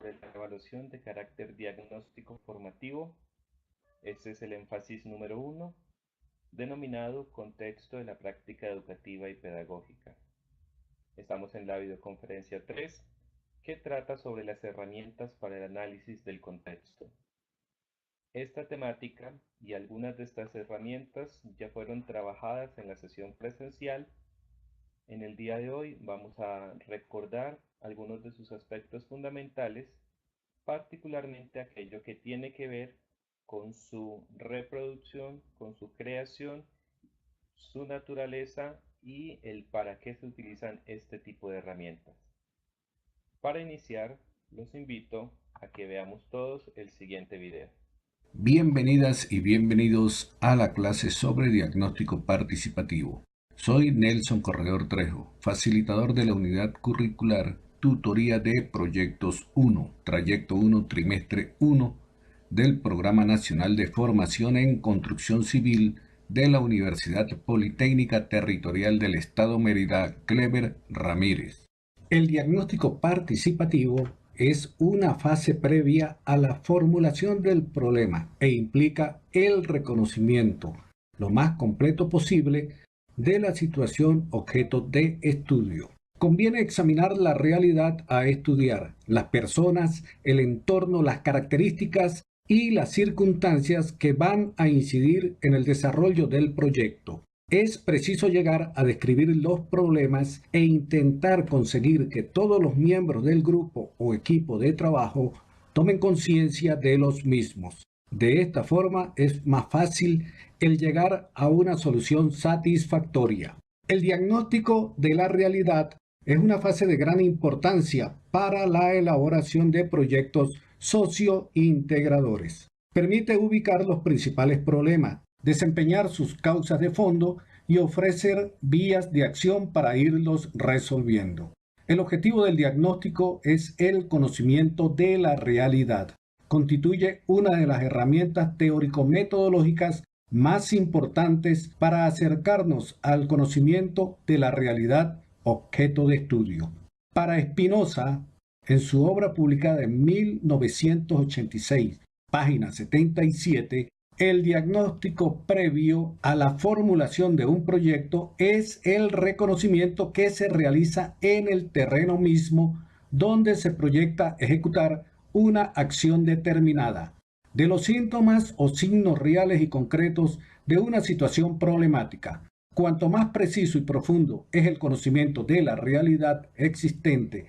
sobre la evaluación de carácter diagnóstico formativo. Este es el énfasis número 1, denominado Contexto de la práctica educativa y pedagógica. Estamos en la videoconferencia 3, que trata sobre las herramientas para el análisis del contexto. Esta temática y algunas de estas herramientas ya fueron trabajadas en la sesión presencial. En el día de hoy vamos a recordar algunos de sus aspectos fundamentales, particularmente aquello que tiene que ver con su reproducción, con su creación, su naturaleza y el para qué se utilizan este tipo de herramientas. Para iniciar, los invito a que veamos todos el siguiente video. Bienvenidas y bienvenidos a la clase sobre diagnóstico participativo. Soy Nelson Corredor Trejo, facilitador de la unidad curricular Tutoría de Proyectos 1, Trayecto 1, Trimestre 1 del Programa Nacional de Formación en Construcción Civil de la Universidad Politécnica Territorial del Estado Mérida, Cleber Ramírez. El diagnóstico participativo es una fase previa a la formulación del problema e implica el reconocimiento, lo más completo posible, de la situación objeto de estudio. Conviene examinar la realidad a estudiar, las personas, el entorno, las características y las circunstancias que van a incidir en el desarrollo del proyecto. Es preciso llegar a describir los problemas e intentar conseguir que todos los miembros del grupo o equipo de trabajo tomen conciencia de los mismos. De esta forma es más fácil el llegar a una solución satisfactoria. El diagnóstico de la realidad es una fase de gran importancia para la elaboración de proyectos sociointegradores. Permite ubicar los principales problemas, desempeñar sus causas de fondo y ofrecer vías de acción para irlos resolviendo. El objetivo del diagnóstico es el conocimiento de la realidad. Constituye una de las herramientas teórico-metodológicas más importantes para acercarnos al conocimiento de la realidad objeto de estudio. Para Spinoza, en su obra publicada en 1986, página 77, el diagnóstico previo a la formulación de un proyecto es el reconocimiento que se realiza en el terreno mismo donde se proyecta ejecutar una acción determinada, de los síntomas o signos reales y concretos de una situación problemática. Cuanto más preciso y profundo es el conocimiento de la realidad existente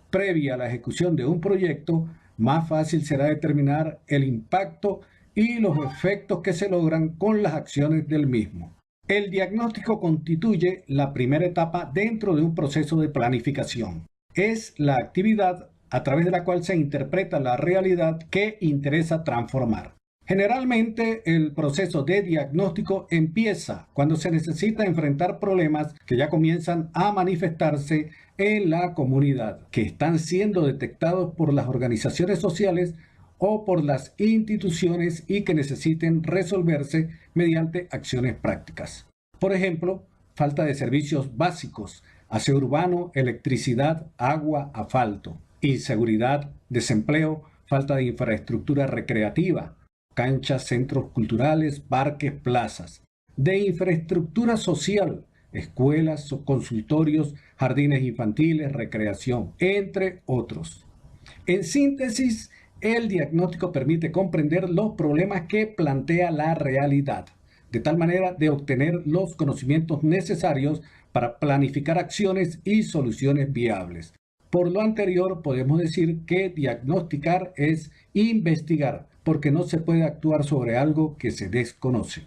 previa a la ejecución de un proyecto, más fácil será determinar el impacto y los efectos que se logran con las acciones del mismo. El diagnóstico constituye la primera etapa dentro de un proceso de planificación. Es la actividad a través de la cual se interpreta la realidad que interesa transformar. Generalmente, el proceso de diagnóstico empieza cuando se necesita enfrentar problemas que ya comienzan a manifestarse en la comunidad, que están siendo detectados por las organizaciones sociales o por las instituciones y que necesiten resolverse mediante acciones prácticas. Por ejemplo, falta de servicios básicos, aseo urbano, electricidad, agua, asfalto, inseguridad, desempleo, falta de infraestructura recreativa, canchas, centros culturales, parques, plazas, de infraestructura social, escuelas, consultorios, jardines infantiles, recreación, entre otros. En síntesis, el diagnóstico permite comprender los problemas que plantea la realidad, de tal manera de obtener los conocimientos necesarios para planificar acciones y soluciones viables. Por lo anterior, podemos decir que diagnosticar es investigar, porque no se puede actuar sobre algo que se desconoce.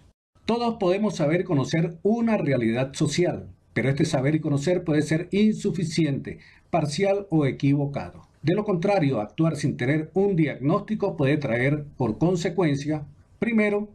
Todos podemos saber y conocer una realidad social, pero este saber y conocer puede ser insuficiente, parcial o equivocado. De lo contrario, actuar sin tener un diagnóstico puede traer por consecuencia, primero,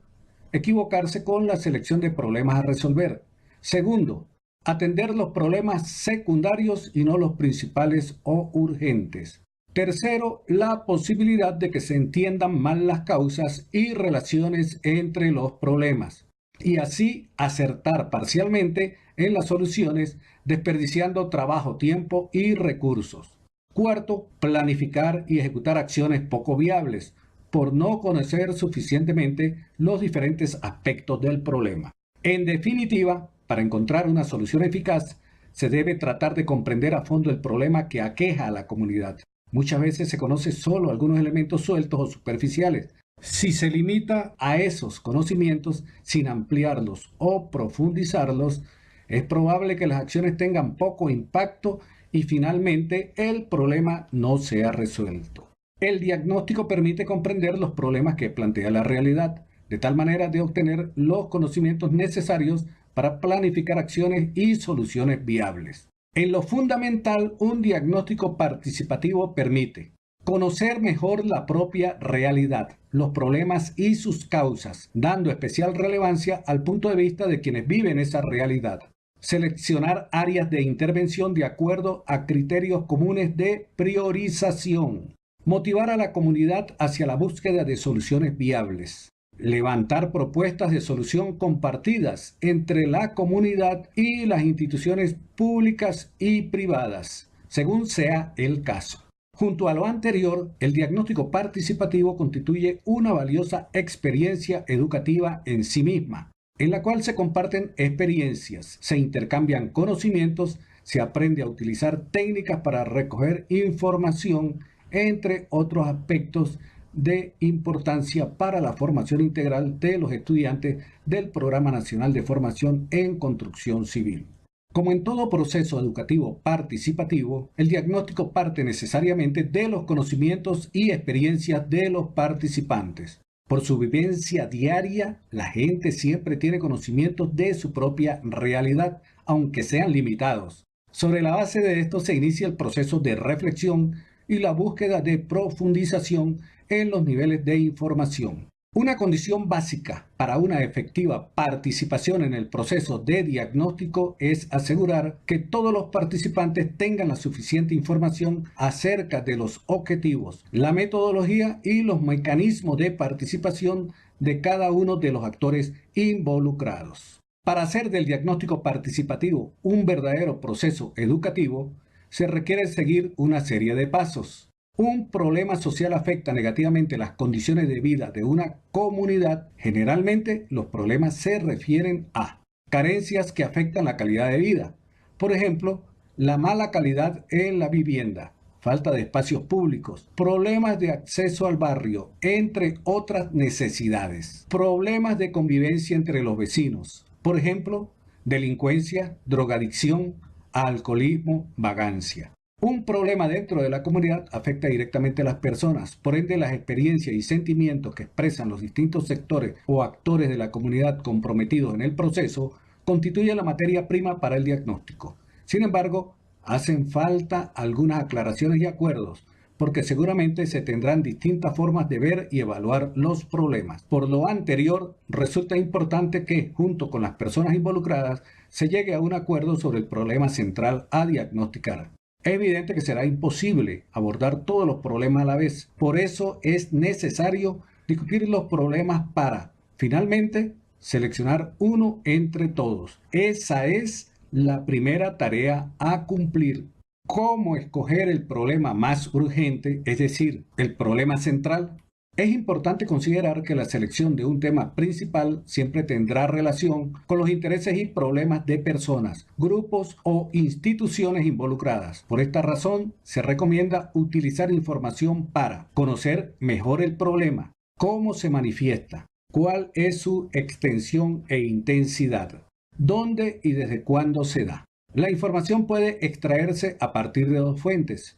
equivocarse con la selección de problemas a resolver. Segundo, atender los problemas secundarios y no los principales o urgentes. Tercero, la posibilidad de que se entiendan mal las causas y relaciones entre los problemas, y así acertar parcialmente en las soluciones, desperdiciando trabajo, tiempo y recursos. Cuarto, planificar y ejecutar acciones poco viables por no conocer suficientemente los diferentes aspectos del problema. En definitiva, para encontrar una solución eficaz, se debe tratar de comprender a fondo el problema que aqueja a la comunidad. Muchas veces se conoce solo algunos elementos sueltos o superficiales. Si se limita a esos conocimientos sin ampliarlos o profundizarlos, es probable que las acciones tengan poco impacto y finalmente el problema no sea resuelto. El diagnóstico permite comprender los problemas que plantea la realidad, de tal manera de obtener los conocimientos necesarios para planificar acciones y soluciones viables. En lo fundamental, un diagnóstico participativo permite conocer mejor la propia realidad, los problemas y sus causas, dando especial relevancia al punto de vista de quienes viven esa realidad. Seleccionar áreas de intervención de acuerdo a criterios comunes de priorización. Motivar a la comunidad hacia la búsqueda de soluciones viables. Levantar propuestas de solución compartidas entre la comunidad y las instituciones públicas y privadas, según sea el caso. Junto a lo anterior, el diagnóstico participativo constituye una valiosa experiencia educativa en sí misma, en la cual se comparten experiencias, se intercambian conocimientos, se aprende a utilizar técnicas para recoger información, entre otros aspectos de importancia para la formación integral de los estudiantes del Programa Nacional de Formación en Construcción Civil. Como en todo proceso educativo participativo, el diagnóstico parte necesariamente de los conocimientos y experiencias de los participantes. Por su vivencia diaria, la gente siempre tiene conocimientos de su propia realidad, aunque sean limitados. Sobre la base de esto se inicia el proceso de reflexión y la búsqueda de profundización en los niveles de información. Una condición básica para una efectiva participación en el proceso de diagnóstico es asegurar que todos los participantes tengan la suficiente información acerca de los objetivos, la metodología y los mecanismos de participación de cada uno de los actores involucrados. Para hacer del diagnóstico participativo un verdadero proceso educativo, se requiere seguir una serie de pasos. Un problema social afecta negativamente las condiciones de vida de una comunidad. Generalmente, los problemas se refieren a carencias que afectan la calidad de vida. Por ejemplo, la mala calidad en la vivienda, falta de espacios públicos, problemas de acceso al barrio, entre otras necesidades. Problemas de convivencia entre los vecinos. Por ejemplo, delincuencia, drogadicción, alcoholismo, vagancia. Un problema dentro de la comunidad afecta directamente a las personas, por ende las experiencias y sentimientos que expresan los distintos sectores o actores de la comunidad comprometidos en el proceso constituyen la materia prima para el diagnóstico. Sin embargo, hacen falta algunas aclaraciones y acuerdos, porque seguramente se tendrán distintas formas de ver y evaluar los problemas. Por lo anterior, resulta importante que, junto con las personas involucradas, se llegue a un acuerdo sobre el problema central a diagnosticar. Es evidente que será imposible abordar todos los problemas a la vez. Por eso es necesario discutir los problemas para, finalmente, seleccionar uno entre todos. Esa es la primera tarea a cumplir. ¿Cómo escoger el problema más urgente, es decir, el problema central? Es importante considerar que la selección de un tema principal siempre tendrá relación con los intereses y problemas de personas, grupos o instituciones involucradas. Por esta razón, se recomienda utilizar información para conocer mejor el problema, cómo se manifiesta, cuál es su extensión e intensidad, dónde y desde cuándo se da. La información puede extraerse a partir de dos fuentes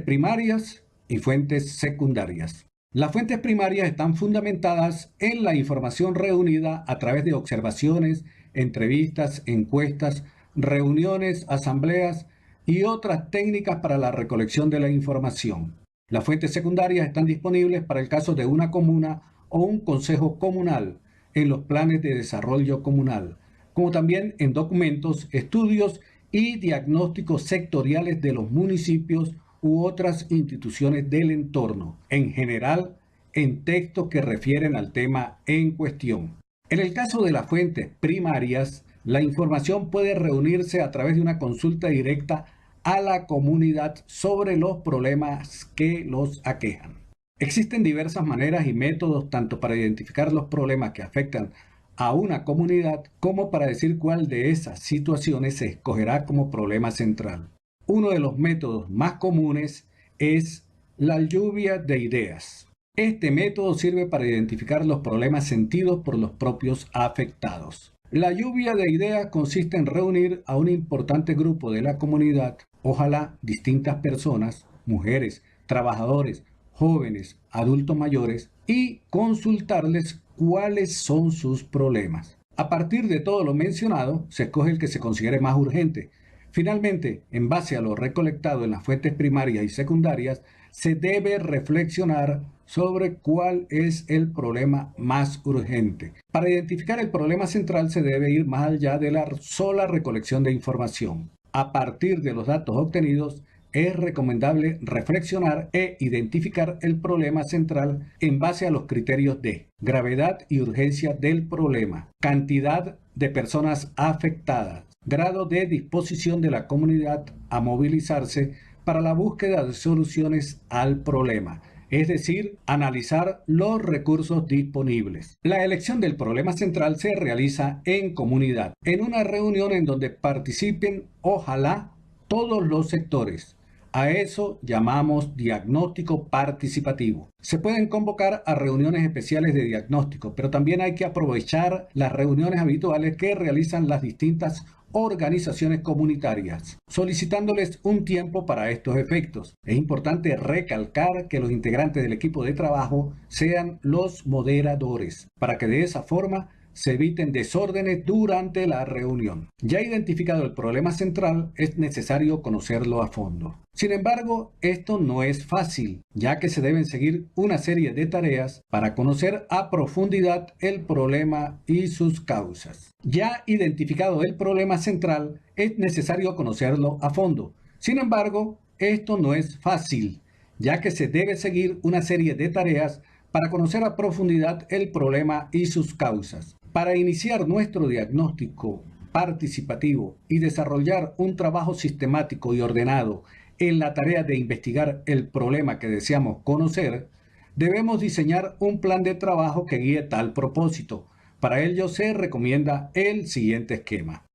primarias y fuentes secundarias. Las fuentes primarias están fundamentadas en la información reunida a través de observaciones, entrevistas, encuestas, reuniones, asambleas y otras técnicas para la recolección de la información. Las fuentes secundarias están disponibles para el caso de una comuna o un consejo comunal, en los planes de desarrollo comunal, como también en documentos, estudios y diagnósticos sectoriales de los municipios u otras instituciones del entorno, en general en textos que refieren al tema en cuestión. En el caso de las fuentes primarias, la información puede reunirse a través de una consulta directa a la comunidad sobre los problemas que los aquejan. Existen diversas maneras y métodos tanto para identificar los problemas que afectan a una comunidad como para decir cuál de esas situaciones se escogerá como problema central. Uno de los métodos más comunes es la lluvia de ideas. Este método sirve para identificar los problemas sentidos por los propios afectados. La lluvia de ideas consiste en reunir a un importante grupo de la comunidad, ojalá distintas personas, mujeres, trabajadores, jóvenes, adultos mayores, y consultarles cuáles son sus problemas. A partir de todo lo mencionado, se escoge el que se considere más urgente. Finalmente, en base a lo recolectado en las fuentes primarias y secundarias, se debe reflexionar sobre cuál es el problema más urgente. Para identificar el problema central se debe ir más allá de la sola recolección de información. A partir de los datos obtenidos, es recomendable reflexionar e identificar el problema central en base a los criterios de gravedad y urgencia del problema, cantidad de personas afectadas, grado de disposición de la comunidad a movilizarse para la búsqueda de soluciones al problema, es decir, analizar los recursos disponibles. La elección del problema central se realiza en comunidad, en una reunión en donde participen, ojalá, todos los sectores. A eso llamamos diagnóstico participativo. Se pueden convocar a reuniones especiales de diagnóstico, pero también hay que aprovechar las reuniones habituales que realizan las distintas organizaciones comunitarias, solicitándoles un tiempo para estos efectos. Es importante recalcar que los integrantes del equipo de trabajo sean los moderadores, para que de esa forma se eviten desórdenes durante la reunión. Ya identificado el problema central, es necesario conocerlo a fondo. Sin embargo, esto no es fácil, ya que se deben seguir una serie de tareas para conocer a profundidad el problema y sus causas. Ya identificado el problema central, es necesario conocerlo a fondo. Sin embargo, esto no es fácil, ya que se debe seguir una serie de tareas para conocer a profundidad el problema y sus causas. Para iniciar nuestro diagnóstico participativo y desarrollar un trabajo sistemático y ordenado en la tarea de investigar el problema que deseamos conocer, debemos diseñar un plan de trabajo que guíe tal propósito. Para ello se recomienda el siguiente esquema.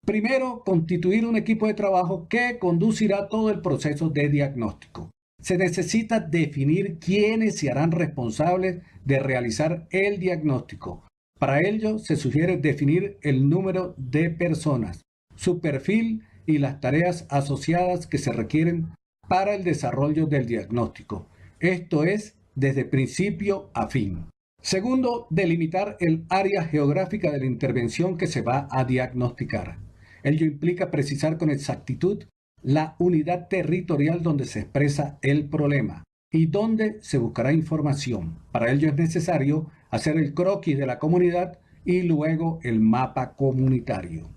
Primero, constituir un equipo de trabajo que conducirá todo el proceso de diagnóstico. Se necesita definir quiénes se harán responsables de realizar el diagnóstico. Para ello, se sugiere definir el número de personas, su perfil y las tareas asociadas que se requieren para el desarrollo del diagnóstico. Esto es, desde principio a fin. Segundo, delimitar el área geográfica de la intervención que se va a diagnosticar. Ello implica precisar con exactitud la unidad territorial donde se expresa el problema y donde se buscará información. Para ello es necesario hacer el croquis de la comunidad y luego el mapa comunitario.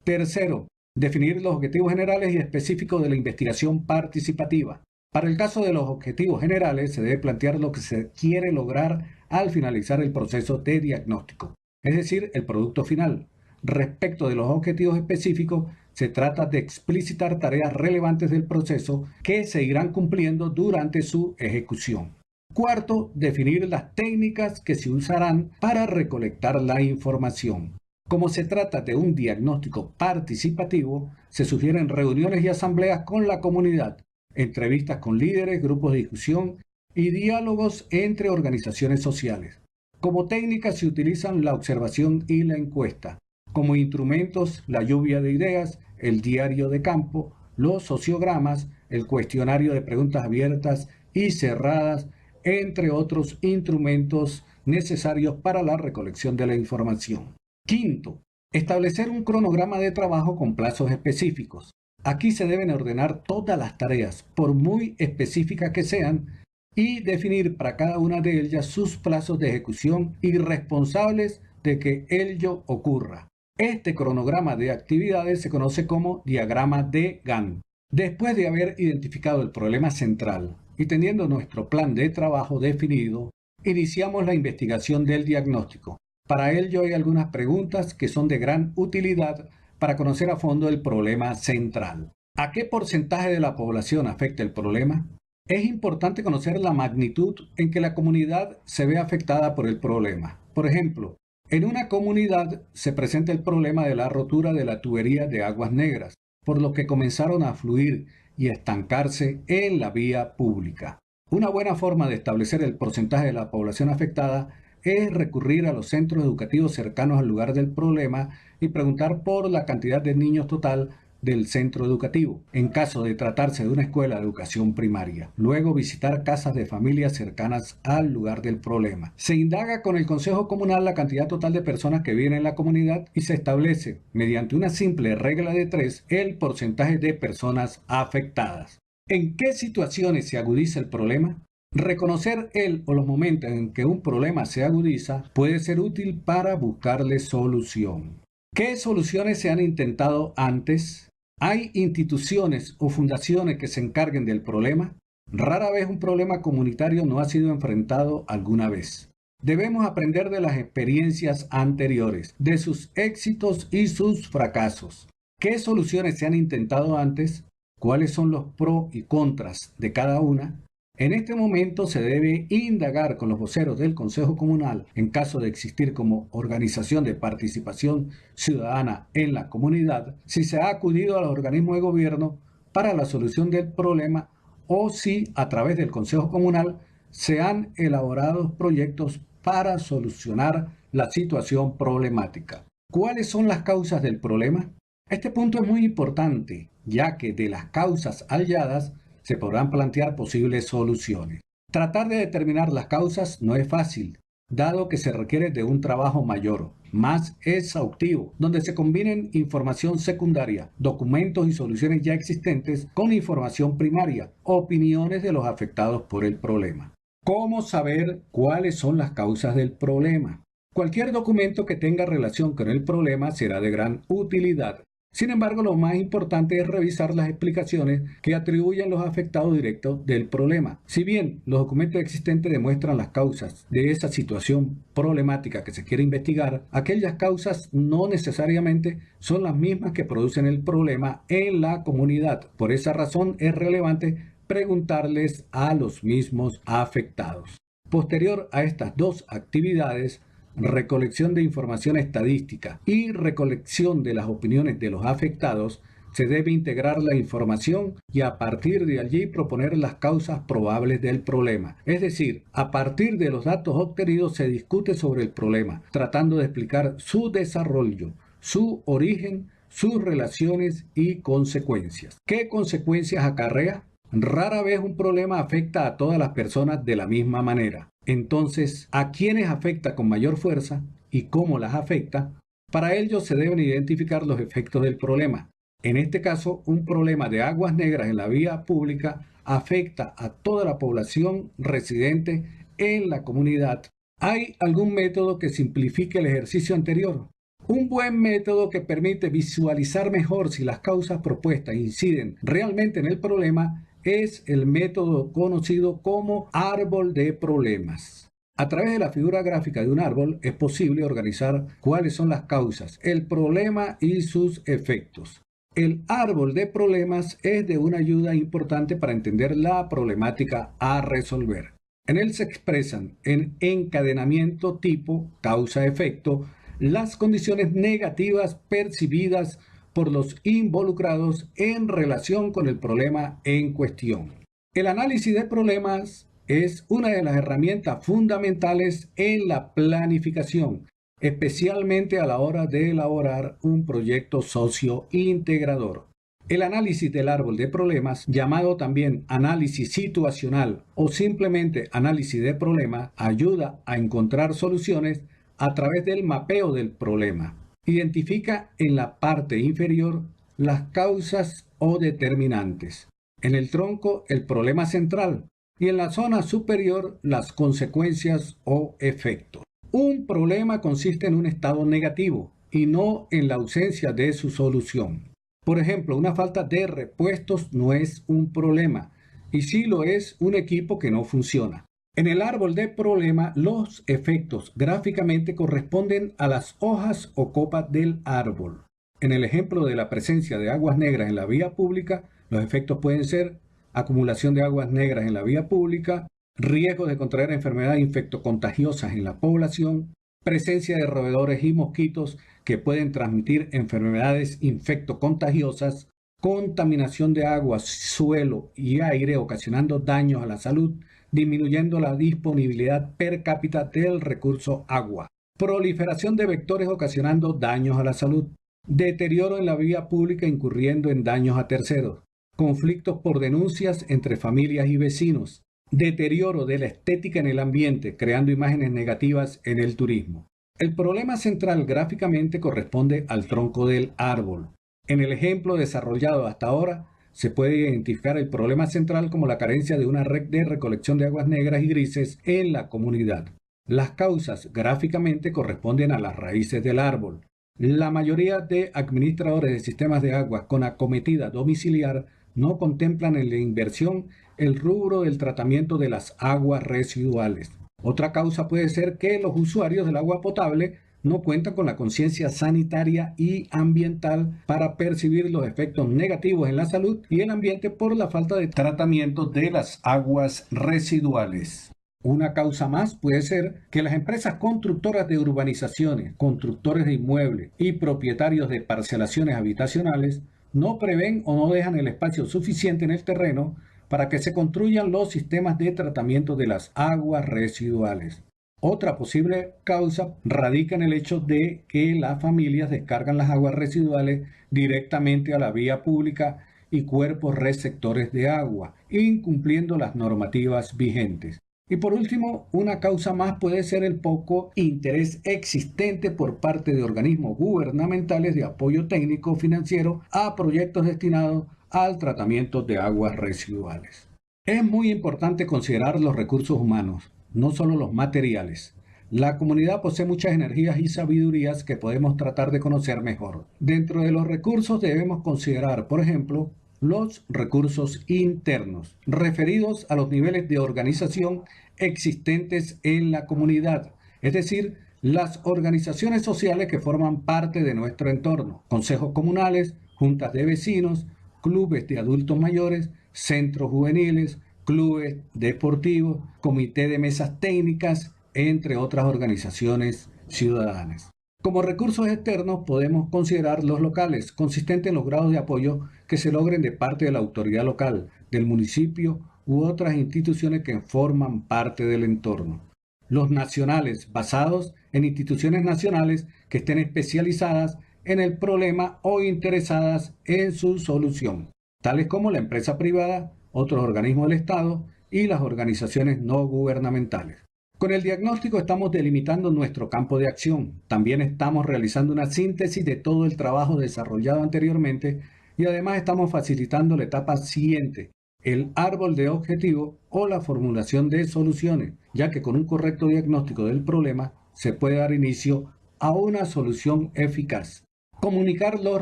Tercero, definir los objetivos generales y específicos de la investigación participativa. Para el caso de los objetivos generales se debe plantear lo que se quiere lograr al finalizar el proceso de diagnóstico, es decir, el producto final. Respecto de los objetivos específicos, se trata de explicitar tareas relevantes del proceso que se irán cumpliendo durante su ejecución. Cuarto, definir las técnicas que se usarán para recolectar la información. Como se trata de un diagnóstico participativo, se sugieren reuniones y asambleas con la comunidad, entrevistas con líderes, grupos de discusión y diálogos entre organizaciones sociales. Como técnicas se utilizan la observación y la encuesta. Como instrumentos, la lluvia de ideas, el diario de campo, los sociogramas, el cuestionario de preguntas abiertas y cerradas, entre otros instrumentos necesarios para la recolección de la información. Quinto, establecer un cronograma de trabajo con plazos específicos. Aquí se deben ordenar todas las tareas, por muy específicas que sean, y definir para cada una de ellas sus plazos de ejecución y responsables de que ello ocurra. Este cronograma de actividades se conoce como diagrama de Gantt. Después de haber identificado el problema central y teniendo nuestro plan de trabajo definido, iniciamos la investigación del diagnóstico. Para ello hay algunas preguntas que son de gran utilidad para conocer a fondo el problema central. ¿A qué porcentaje de la población afecta el problema? Es importante conocer la magnitud en que la comunidad se ve afectada por el problema. Por ejemplo, en una comunidad se presenta el problema de la rotura de la tubería de aguas negras, por lo que comenzaron a fluir y estancarse en la vía pública. Una buena forma de establecer el porcentaje de la población afectada es recurrir a los centros educativos cercanos al lugar del problema y preguntar por la cantidad de niños total del centro educativo, en caso de tratarse de una escuela de educación primaria. Luego visitar casas de familias cercanas al lugar del problema. Se indaga con el Consejo Comunal la cantidad total de personas que viven en la comunidad y se establece, mediante una simple regla de 3, el porcentaje de personas afectadas. ¿En qué situaciones se agudiza el problema? Reconocer el o los momentos en que un problema se agudiza puede ser útil para buscarle solución. ¿Qué soluciones se han intentado antes? ¿Hay instituciones o fundaciones que se encarguen del problema? Rara vez un problema comunitario no ha sido enfrentado alguna vez. Debemos aprender de las experiencias anteriores, de sus éxitos y sus fracasos. ¿Qué soluciones se han intentado antes? ¿Cuáles son los pros y contras de cada una? En este momento se debe indagar con los voceros del Consejo Comunal, en caso de existir como organización de participación ciudadana en la comunidad, si se ha acudido a los organismos de gobierno para la solución del problema o si a través del Consejo Comunal se han elaborado proyectos para solucionar la situación problemática. ¿Cuáles son las causas del problema? Este punto es muy importante, ya que de las causas halladas se podrán plantear posibles soluciones. Tratar de determinar las causas no es fácil, dado que se requiere de un trabajo mayor, más exhaustivo, donde se combinen información secundaria, documentos y soluciones ya existentes con información primaria, opiniones de los afectados por el problema. ¿Cómo saber cuáles son las causas del problema? Cualquier documento que tenga relación con el problema será de gran utilidad. Sin embargo, lo más importante es revisar las explicaciones que atribuyen los afectados directos del problema. Si bien los documentos existentes demuestran las causas de esa situación problemática que se quiere investigar, aquellas causas no necesariamente son las mismas que producen el problema en la comunidad. Por esa razón es relevante preguntarles a los mismos afectados. Posterior a estas dos actividades, recolección de información estadística y recolección de las opiniones de los afectados, se debe integrar la información y a partir de allí proponer las causas probables del problema. Es decir, a partir de los datos obtenidos se discute sobre el problema, tratando de explicar su desarrollo, su origen, sus relaciones y consecuencias. ¿Qué consecuencias acarrea? Rara vez un problema afecta a todas las personas de la misma manera. Entonces, ¿a quiénes afecta con mayor fuerza y cómo las afecta? Para ello se deben identificar los efectos del problema. En este caso, un problema de aguas negras en la vía pública afecta a toda la población residente en la comunidad. ¿Hay algún método que simplifique el ejercicio anterior? Un buen método que permite visualizar mejor si las causas propuestas inciden realmente en el problema es el método conocido como árbol de problemas. A través de la figura gráfica de un árbol es posible organizar cuáles son las causas, el problema y sus efectos. El árbol de problemas es de una ayuda importante para entender la problemática a resolver. En él se expresan en encadenamiento tipo causa-efecto las condiciones negativas percibidas por los involucrados en relación con el problema en cuestión. El análisis de problemas es una de las herramientas fundamentales en la planificación, especialmente a la hora de elaborar un proyecto socio-integrador. El análisis del árbol de problemas, llamado también análisis situacional o simplemente análisis de problema, ayuda a encontrar soluciones a través del mapeo del problema. Identifica en la parte inferior las causas o determinantes, en el tronco el problema central y en la zona superior las consecuencias o efectos. Un problema consiste en un estado negativo y no en la ausencia de su solución. Por ejemplo, una falta de repuestos no es un problema y sí lo es un equipo que no funciona. En el árbol de problema, los efectos gráficamente corresponden a las hojas o copas del árbol. En el ejemplo de la presencia de aguas negras en la vía pública, los efectos pueden ser acumulación de aguas negras en la vía pública, riesgo de contraer enfermedades infectocontagiosas en la población, presencia de roedores y mosquitos que pueden transmitir enfermedades infectocontagiosas, contaminación de agua, suelo y aire ocasionando daños a la salud, disminuyendo la disponibilidad per cápita del recurso agua, proliferación de vectores ocasionando daños a la salud, deterioro en la vía pública incurriendo en daños a terceros, conflictos por denuncias entre familias y vecinos, deterioro de la estética en el ambiente, creando imágenes negativas en el turismo. El problema central gráficamente corresponde al tronco del árbol. En el ejemplo desarrollado hasta ahora, se puede identificar el problema central como la carencia de una red de recolección de aguas negras y grises en la comunidad. Las causas gráficamente corresponden a las raíces del árbol. La mayoría de administradores de sistemas de aguas con acometida domiciliar no contemplan en la inversión el rubro del tratamiento de las aguas residuales. Otra causa puede ser que los usuarios del agua potable no cuentan con la conciencia sanitaria y ambiental para percibir los efectos negativos en la salud y el ambiente por la falta de tratamiento de las aguas residuales. Una causa más puede ser que las empresas constructoras de urbanizaciones, constructores de inmuebles y propietarios de parcelaciones habitacionales no prevén o no dejan el espacio suficiente en el terreno para que se construyan los sistemas de tratamiento de las aguas residuales. Otra posible causa radica en el hecho de que las familias descargan las aguas residuales directamente a la vía pública y cuerpos receptores de agua, incumpliendo las normativas vigentes. Y por último, una causa más puede ser el poco interés existente por parte de organismos gubernamentales de apoyo técnico financiero a proyectos destinados al tratamiento de aguas residuales. Es muy importante considerar los recursos humanos, no solo los materiales. La comunidad posee muchas energías y sabidurías que podemos tratar de conocer mejor. Dentro de los recursos debemos considerar, por ejemplo, los recursos internos, referidos a los niveles de organización existentes en la comunidad, es decir, las organizaciones sociales que forman parte de nuestro entorno, consejos comunales, juntas de vecinos, clubes de adultos mayores, centros juveniles, clubes deportivos, comité de mesas técnicas, entre otras organizaciones ciudadanas. Como recursos externos podemos considerar los locales, consistentes en los grados de apoyo que se logren de parte de la autoridad local, del municipio u otras instituciones que forman parte del entorno. Los nacionales, basados en instituciones nacionales que estén especializadas en el problema o interesadas en su solución, tales como la empresa privada, otros organismos del Estado y las organizaciones no gubernamentales. Con el diagnóstico estamos delimitando nuestro campo de acción. También estamos realizando una síntesis de todo el trabajo desarrollado anteriormente y además estamos facilitando la etapa siguiente, el árbol de objetivo o la formulación de soluciones, ya que con un correcto diagnóstico del problema se puede dar inicio a una solución eficaz. Comunicar los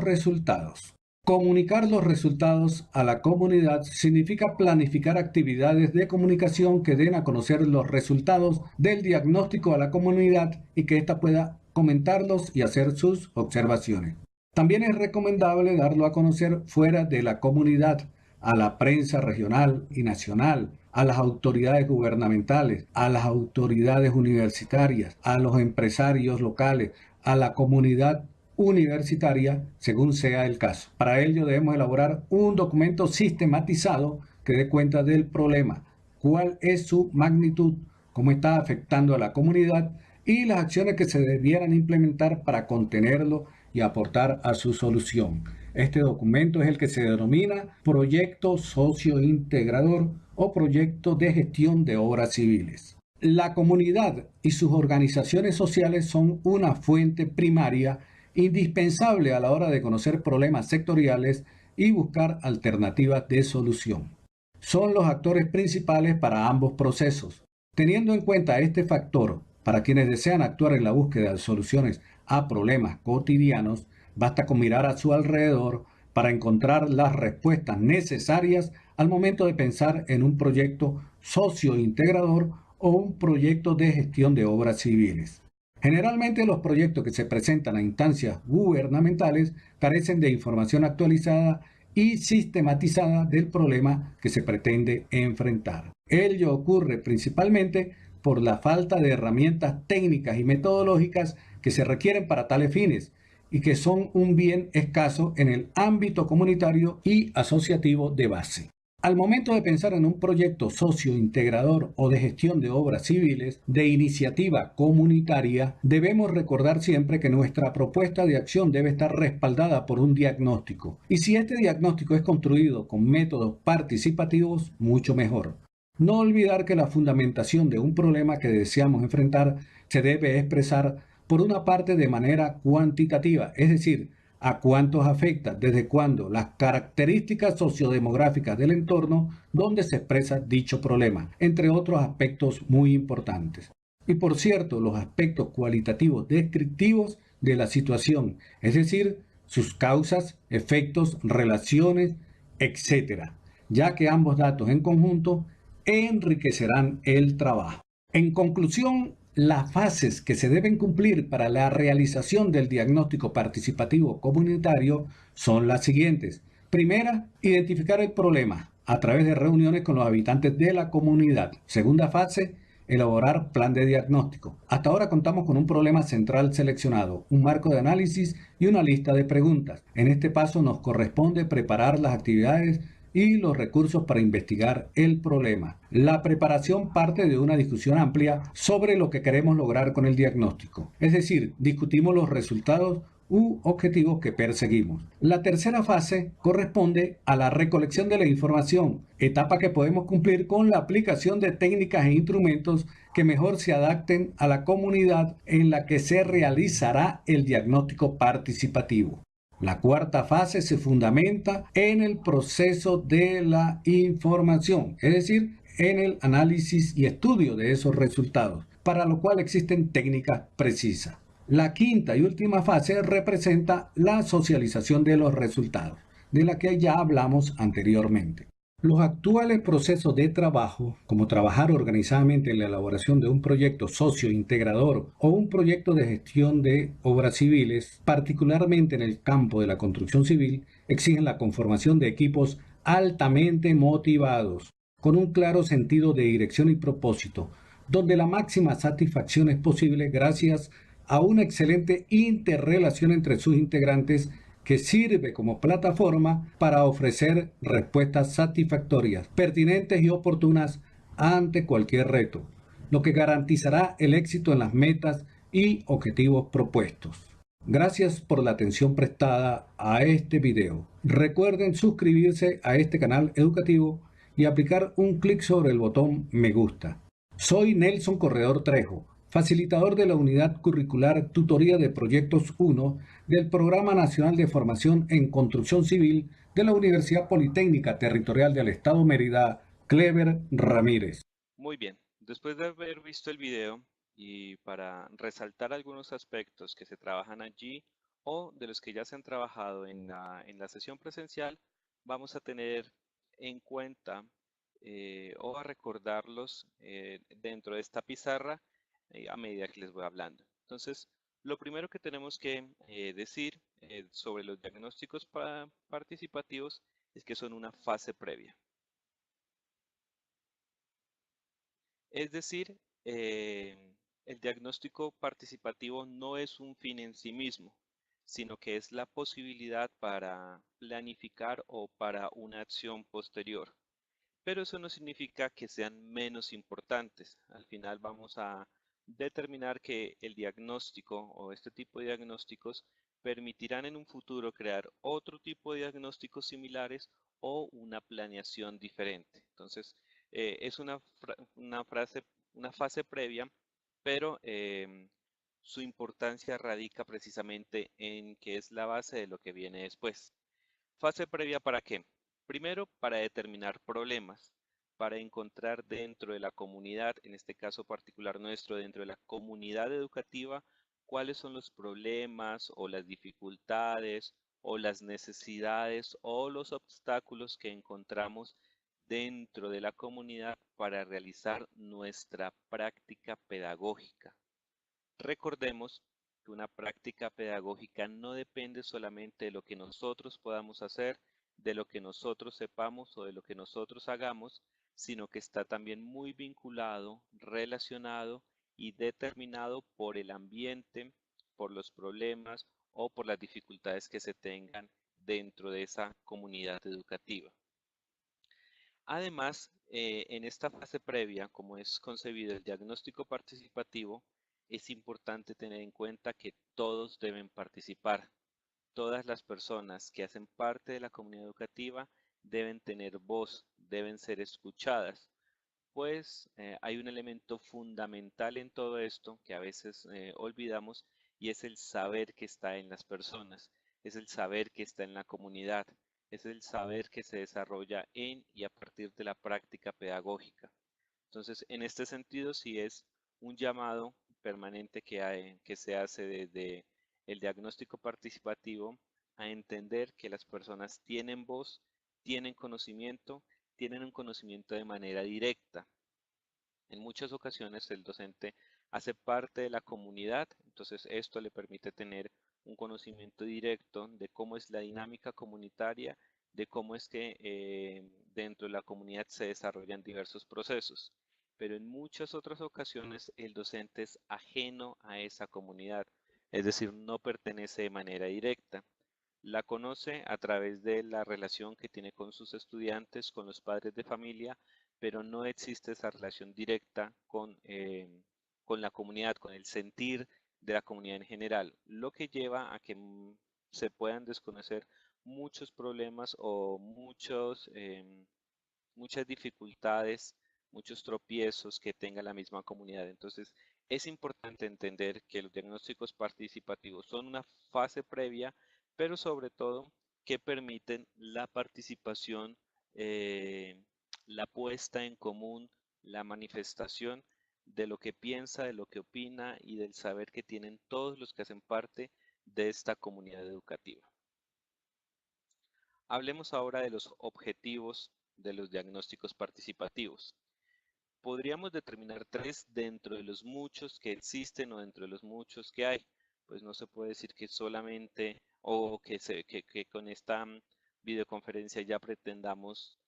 resultados. Comunicar los resultados a la comunidad significa planificar actividades de comunicación que den a conocer los resultados del diagnóstico a la comunidad y que ésta pueda comentarlos y hacer sus observaciones. También es recomendable darlo a conocer fuera de la comunidad, a la prensa regional y nacional, a las autoridades gubernamentales, a las autoridades universitarias, a los empresarios locales, a la comunidad universitaria, según sea el caso. Para ello debemos elaborar un documento sistematizado que dé cuenta del problema, cuál es su magnitud, cómo está afectando a la comunidad y las acciones que se debieran implementar para contenerlo y aportar a su solución. Este documento es el que se denomina Proyecto Sociointegrador o Proyecto de Gestión de Obras Civiles. La comunidad y sus organizaciones sociales son una fuente primaria indispensable a la hora de conocer problemas sectoriales y buscar alternativas de solución. Son los actores principales para ambos procesos. Teniendo en cuenta este factor, para quienes desean actuar en la búsqueda de soluciones a problemas cotidianos, basta con mirar a su alrededor para encontrar las respuestas necesarias al momento de pensar en un proyecto sociointegrador o un proyecto de gestión de obras civiles. Generalmente los proyectos que se presentan a instancias gubernamentales carecen de información actualizada y sistematizada del problema que se pretende enfrentar. Ello ocurre principalmente por la falta de herramientas técnicas y metodológicas que se requieren para tales fines y que son un bien escaso en el ámbito comunitario y asociativo de base. Al momento de pensar en un proyecto socio-integrador o de gestión de obras civiles de iniciativa comunitaria, debemos recordar siempre que nuestra propuesta de acción debe estar respaldada por un diagnóstico. Y si este diagnóstico es construido con métodos participativos, mucho mejor. No olvidar que la fundamentación de un problema que deseamos enfrentar se debe expresar por una parte de manera cuantitativa, es decir, a cuántos afecta, desde cuándo, las características sociodemográficas del entorno donde se expresa dicho problema, entre otros aspectos muy importantes. Y por cierto, los aspectos cualitativos descriptivos de la situación, es decir, sus causas, efectos, relaciones, etcétera, ya que ambos datos en conjunto enriquecerán el trabajo. En conclusión, las fases que se deben cumplir para la realización del diagnóstico participativo comunitario son las siguientes. Primera, identificar el problema a través de reuniones con los habitantes de la comunidad. Segunda fase, elaborar plan de diagnóstico. Hasta ahora contamos con un problema central seleccionado, un marco de análisis y una lista de preguntas. En este paso nos corresponde preparar las actividades y los recursos para investigar el problema. La preparación parte de una discusión amplia sobre lo que queremos lograr con el diagnóstico. Es decir, discutimos los resultados u objetivos que perseguimos. La tercera fase corresponde a la recolección de la información, etapa que podemos cumplir con la aplicación de técnicas e instrumentos que mejor se adapten a la comunidad en la que se realizará el diagnóstico participativo. La cuarta fase se fundamenta en el proceso de la información, es decir, en el análisis y estudio de esos resultados, para lo cual existen técnicas precisas. La quinta y última fase representa la socialización de los resultados, de la que ya hablamos anteriormente. Los actuales procesos de trabajo, como trabajar organizadamente en la elaboración de un proyecto socio-integrador o un proyecto de gestión de obras civiles, particularmente en el campo de la construcción civil, exigen la conformación de equipos altamente motivados, con un claro sentido de dirección y propósito, donde la máxima satisfacción es posible gracias a una excelente interrelación entre sus integrantes que sirve como plataforma para ofrecer respuestas satisfactorias, pertinentes y oportunas ante cualquier reto, lo que garantizará el éxito en las metas y objetivos propuestos. Gracias por la atención prestada a este video. Recuerden suscribirse a este canal educativo y aplicar un clic sobre el botón me gusta. Soy Nelson Corredor Trejo, facilitador de la Unidad Curricular Tutoría de Proyectos 1 del Programa Nacional de Formación en Construcción Civil de la Universidad Politécnica Territorial del Estado Mérida, Clever Ramírez. Muy bien, después de haber visto el video y para resaltar algunos aspectos que se trabajan allí o de los que ya se han trabajado en la sesión presencial, vamos a tener en cuenta o a recordarlos dentro de esta pizarra a medida que les voy hablando. Entonces, lo primero que tenemos que decir sobre los diagnósticos participativos es que son una fase previa. Es decir, el diagnóstico participativo no es un fin en sí mismo, sino que es la posibilidad para planificar o para una acción posterior. Pero eso no significa que sean menos importantes. Al final vamos a determinar que el diagnóstico o este tipo de diagnósticos permitirán en un futuro crear otro tipo de diagnósticos similares o una planeación diferente. Entonces, es una fase previa, pero su importancia radica precisamente en que es la base de lo que viene después. Fase previa ¿para qué? Primero, para determinar problemas, para encontrar dentro de la comunidad, en este caso particular nuestro, dentro de la comunidad educativa, cuáles son los problemas o las dificultades o las necesidades o los obstáculos que encontramos dentro de la comunidad para realizar nuestra práctica pedagógica. Recordemos que una práctica pedagógica no depende solamente de lo que nosotros podamos hacer, de lo que nosotros sepamos o de lo que nosotros hagamos, sino que está también muy vinculado, relacionado y determinado por el ambiente, por los problemas o por las dificultades que se tengan dentro de esa comunidad educativa. Además, en esta fase previa, como es concebido el diagnóstico participativo, es importante tener en cuenta que todos deben participar. Todas las personas que hacen parte de la comunidad educativa deben tener voz, deben ser escuchadas, pues hay un elemento fundamental en todo esto que a veces olvidamos y es el saber que está en las personas, es el saber que está en la comunidad, es el saber que se desarrolla en y a partir de la práctica pedagógica. Entonces, en este sentido, sí es un llamado permanente que se hace desde el diagnóstico participativo a entender que las personas tienen voz, tienen un conocimiento de manera directa. En muchas ocasiones el docente hace parte de la comunidad, entonces esto le permite tener un conocimiento directo de cómo es la dinámica comunitaria, de cómo es que dentro de la comunidad se desarrollan diversos procesos. Pero en muchas otras ocasiones el docente es ajeno a esa comunidad, es decir, no pertenece de manera directa. La conoce a través de la relación que tiene con sus estudiantes, con los padres de familia, pero no existe esa relación directa con la comunidad, con el sentir de la comunidad en general, lo que lleva a que se puedan desconocer muchos problemas o muchas dificultades, muchos tropiezos que tenga la misma comunidad. Entonces, es importante entender que los diagnósticos participativos son una fase previa, pero sobre todo que permiten la participación, eh, la puesta en común, la manifestación de lo que piensa, de lo que opina y del saber que tienen todos los que hacen parte de esta comunidad educativa. Hablemos ahora de los objetivos de los diagnósticos participativos. Podríamos determinar tres dentro de los muchos que existen o dentro de los muchos que hay. Pues no se puede decir que solamente o que con esta videoconferencia ya pretendamos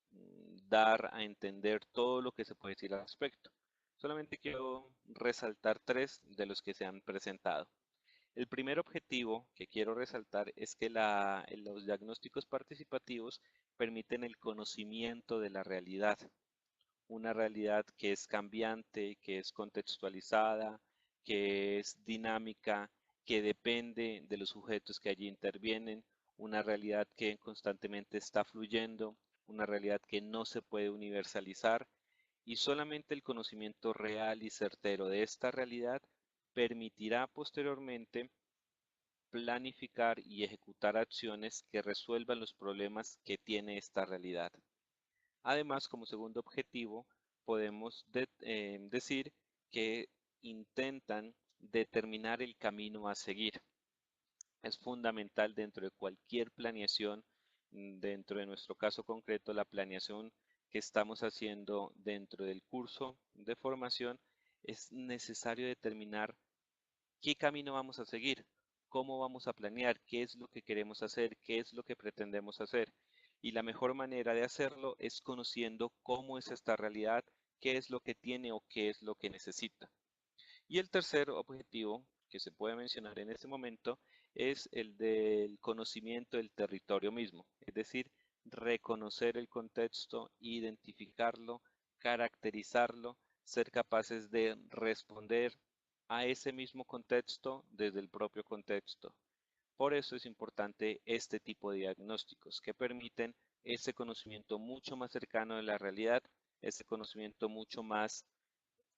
dar a entender todo lo que se puede decir al respecto. Solamente quiero resaltar tres de los que se han presentado. El primer objetivo que quiero resaltar es que los diagnósticos participativos permiten el conocimiento de la realidad, una realidad que es cambiante, que es contextualizada, que es dinámica, que depende de los sujetos que allí intervienen, una realidad que constantemente está fluyendo, una realidad que no se puede universalizar y solamente el conocimiento real y certero de esta realidad permitirá posteriormente planificar y ejecutar acciones que resuelvan los problemas que tiene esta realidad. Además, como segundo objetivo, podemos decir que intentan determinar el camino a seguir. Es fundamental dentro de cualquier planeación, dentro de nuestro caso concreto, la planeación que estamos haciendo dentro del curso de formación, es necesario determinar qué camino vamos a seguir, cómo vamos a planear, qué es lo que queremos hacer, qué es lo que pretendemos hacer. Y la mejor manera de hacerlo es conociendo cómo es esta realidad, qué es lo que tiene o qué es lo que necesita. Y el tercer objetivo que se puede mencionar en este momento es el del conocimiento del territorio mismo, es decir, reconocer el contexto, identificarlo, caracterizarlo, ser capaces de responder a ese mismo contexto desde el propio contexto. Por eso es importante este tipo de diagnósticos que permiten ese conocimiento mucho más cercano de la realidad, ese conocimiento mucho más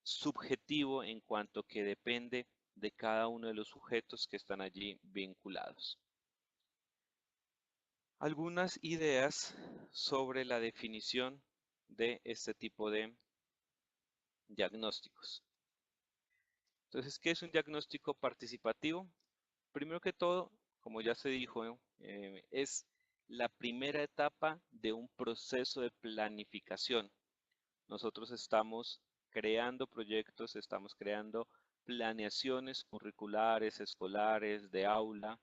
subjetivo en cuanto que depende de cada uno de los sujetos que están allí vinculados. Algunas ideas sobre la definición de este tipo de diagnósticos. Entonces, ¿qué es un diagnóstico participativo? Primero que todo, como ya se dijo, es la primera etapa de un proceso de planificación. Nosotros estamos creando proyectos, estamos creando planeaciones curriculares, escolares, de aula,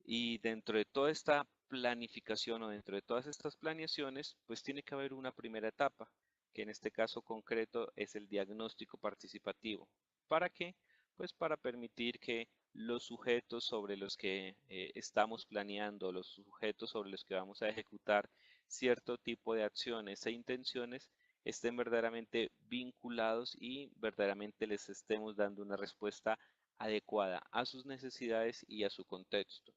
y dentro de toda esta planificación o dentro de todas estas planeaciones, pues tiene que haber una primera etapa, que en este caso concreto es el diagnóstico participativo. ¿Para qué? Pues para permitir que los sujetos sobre los que estamos planeando, los sujetos sobre los que vamos a ejecutar cierto tipo de acciones e intenciones, estén verdaderamente vinculados y verdaderamente les estemos dando una respuesta adecuada a sus necesidades y a su contexto.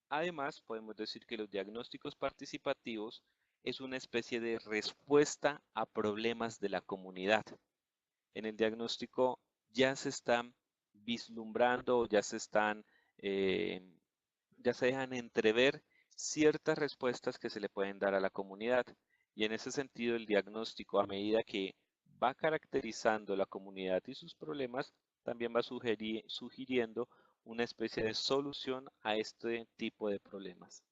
Además, podemos decir que los diagnósticos participativos es una especie de respuesta a problemas de la comunidad. En el diagnóstico ya se están vislumbrando, eh, ya se dejan entrever ciertas respuestas que se le pueden dar a la comunidad. Y en ese sentido, el diagnóstico, a medida que va caracterizando la comunidad y sus problemas, también va sugiriendo una especie de solución a este tipo de problemas.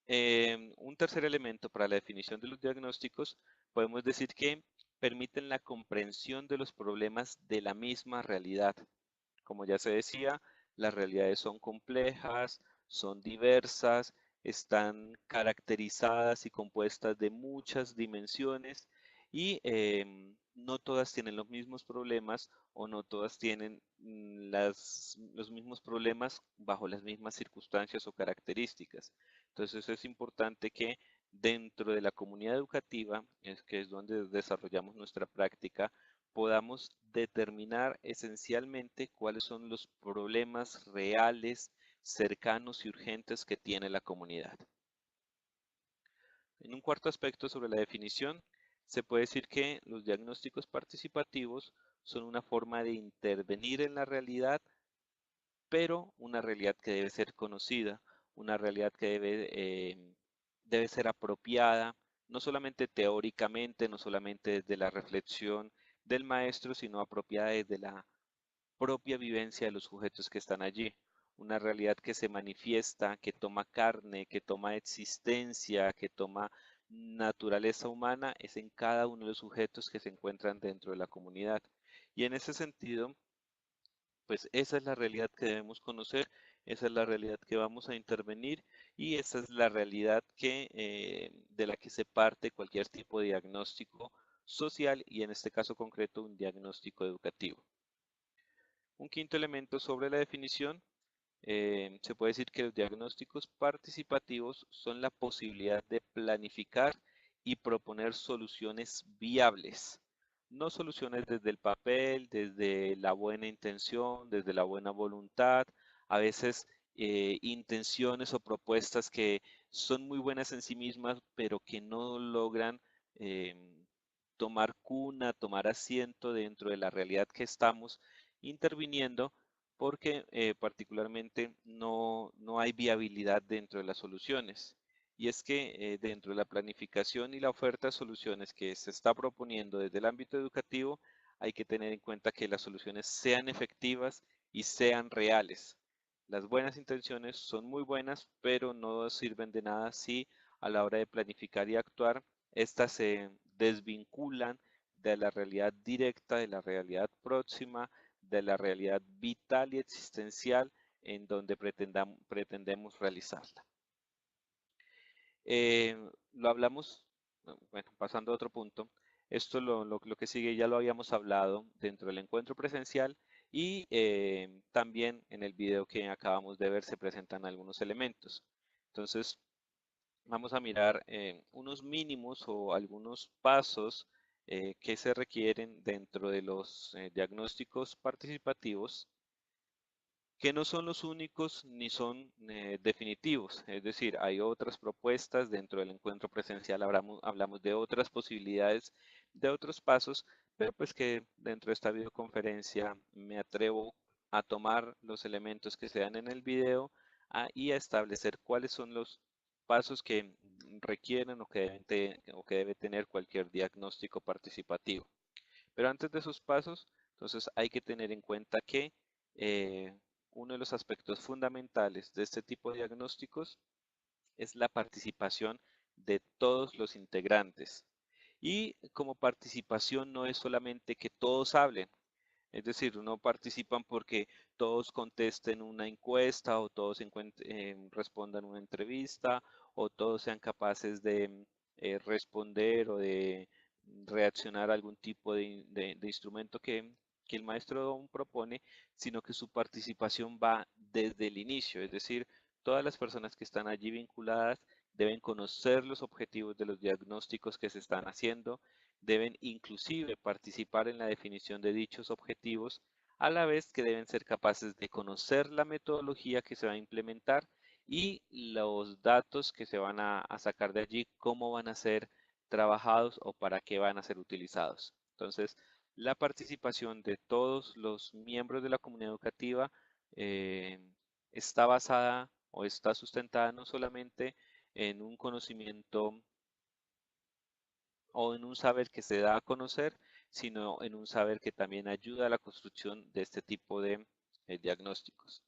Un tercer elemento para la definición de los diagnósticos, podemos decir que permiten la comprensión de los problemas de la misma realidad. Como ya se decía, las realidades son complejas, son diversas, están caracterizadas y compuestas de muchas dimensiones y no todas tienen los mismos problemas o no todas tienen los mismos problemas bajo las mismas circunstancias o características. Entonces es importante que dentro de la comunidad educativa, que es donde desarrollamos nuestra práctica, podamos determinar esencialmente cuáles son los problemas reales, cercanos y urgentes que tiene la comunidad. En un cuarto aspecto sobre la definición, se puede decir que los diagnósticos participativos son una forma de intervenir en la realidad, pero una realidad que debe ser conocida, una realidad que debe ser apropiada, no solamente teóricamente, no solamente desde la reflexión del maestro, sino apropiada desde la propia vivencia de los sujetos que están allí. Una realidad que se manifiesta, que toma carne, que toma existencia, que toma naturaleza humana, es en cada uno de los sujetos que se encuentran dentro de la comunidad. Y en ese sentido, pues esa es la realidad que debemos conocer, esa es la realidad que vamos a intervenir y esa es la realidad de la que se parte cualquier tipo de diagnóstico social y en este caso concreto un diagnóstico educativo. Un quinto elemento sobre la definición, se puede decir que los diagnósticos participativos son la posibilidad de planificar y proponer soluciones viables, no soluciones desde el papel, desde la buena intención, desde la buena voluntad, a veces intenciones o propuestas que son muy buenas en sí mismas, pero que no logran tomar cuna, tomar asiento dentro de la realidad que estamos interviniendo porque particularmente no hay viabilidad dentro de las soluciones. Y es que dentro de la planificación y la oferta de soluciones que se está proponiendo desde el ámbito educativo, hay que tener en cuenta que las soluciones sean efectivas y sean reales. Las buenas intenciones son muy buenas, pero no sirven de nada si a la hora de planificar y actuar, estas se desvinculan de la realidad directa, de la realidad próxima, de la realidad vital y existencial en donde pretendemos realizarla. Lo hablamos, bueno, pasando a otro punto, esto lo que sigue ya lo habíamos hablado dentro del encuentro presencial y también en el video que acabamos de ver se presentan algunos elementos. Entonces, vamos a mirar unos mínimos o algunos pasos que se requieren dentro de los diagnósticos participativos que no son los únicos ni son definitivos. Es decir, hay otras propuestas dentro del encuentro presencial, hablamos de otras posibilidades, de otros pasos, pero pues que dentro de esta videoconferencia me atrevo a tomar los elementos que se dan en el video y a establecer cuáles son los pasos que requieren o que debe tener cualquier diagnóstico participativo. Pero antes de esos pasos, entonces hay que tener en cuenta que eh, uno de los aspectos fundamentales de este tipo de diagnósticos es la participación de todos los integrantes. Y como participación no es solamente que todos hablen, es decir, no participan porque todos contesten una encuesta o todos respondan una entrevista o todos sean capaces de responder o de reaccionar a algún tipo de instrumento que el maestro propone, sino que su participación va desde el inicio, es decir, todas las personas que están allí vinculadas deben conocer los objetivos de los diagnósticos que se están haciendo, deben inclusive participar en la definición de dichos objetivos, a la vez que deben ser capaces de conocer la metodología que se va a implementar y los datos que se van a sacar de allí, cómo van a ser trabajados o para qué van a ser utilizados. Entonces, la participación de todos los miembros de la comunidad educativa eh, está basada o está sustentada no solamente en un conocimiento o en un saber que se da a conocer, sino en un saber que también ayuda a la construcción de este tipo de diagnósticos.